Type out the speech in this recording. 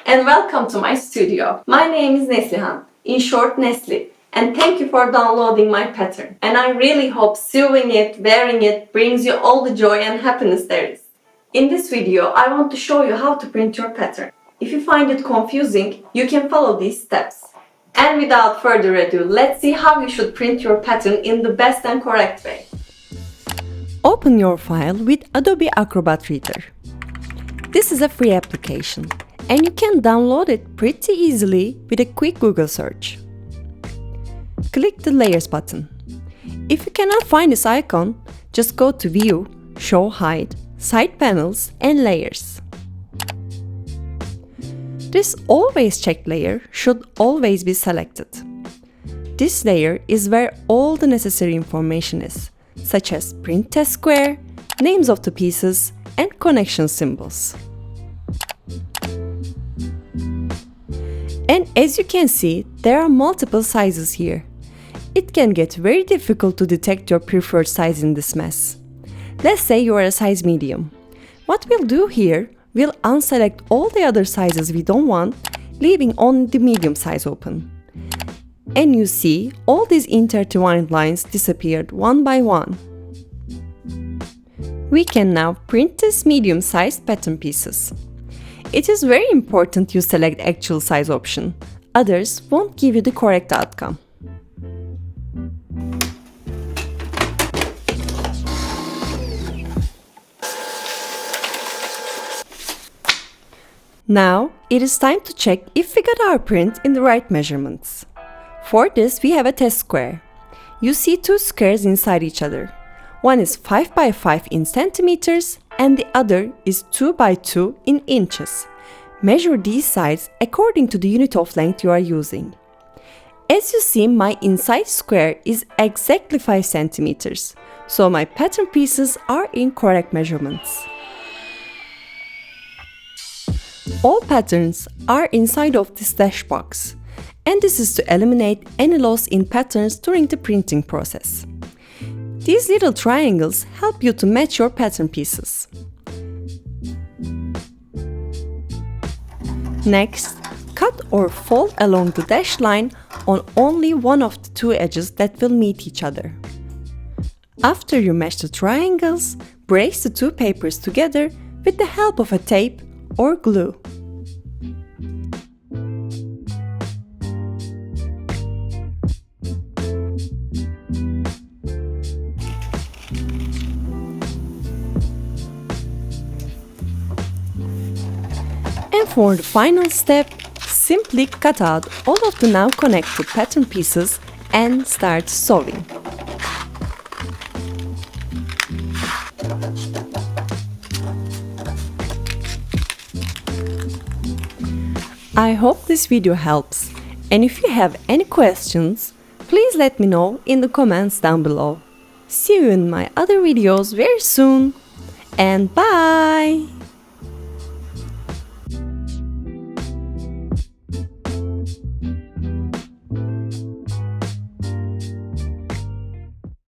and welcome to my studio. My name is Neslihan, in short Nesli, and thank you for downloading my pattern. And I really hope sewing it, wearing it brings you all the joy and happiness there is. In this video, I want to show you how to print your pattern. If you find it confusing, you can follow these steps. And without further ado, let's see how you should print your pattern in the best and correct way. Open your file with Adobe Acrobat Reader. This is a free application, and you can download it pretty easily with a quick Google search. Click the Layers button. If you cannot find this icon, just go to View, Show Hide, Side Panels and Layers. This Always Checked layer should always be selected. This layer is where all the necessary information is, such as print test square, names of the pieces, and connection symbols. And as you can see, there are multiple sizes here. It can get very difficult to detect your preferred size in this mess. Let's say you are a size medium. What we'll do here, we'll unselect all the other sizes we don't want, leaving only the medium size open. And you see, all these intertwined lines disappeared one by one. We can now print these medium-sized pattern pieces. It is very important you select actual size option, others won't give you the correct outcome. Now, it is time to check if we got our print in the right measurements. For this, we have a test square. You see two squares inside each other. One is 5 by 5 in centimeters and the other is 2 by 2 in inches. Measure these sides according to the unit of length you are using. As you see, my inside square is exactly 5 centimeters, so my pattern pieces are in correct measurements. All patterns are inside of this dash box, and this is to eliminate any loss in patterns during the printing process. These little triangles help you to match your pattern pieces. Next, cut or fold along the dashed line on only one of the two edges that will meet each other. After you match the triangles, brace the two papers together with the help of a tape or glue. And for the final step, simply cut out all of the now connected pattern pieces and start sewing. I hope this video helps, and if you have any questions, please let me know in the comments down below. See you in my other videos very soon, and bye!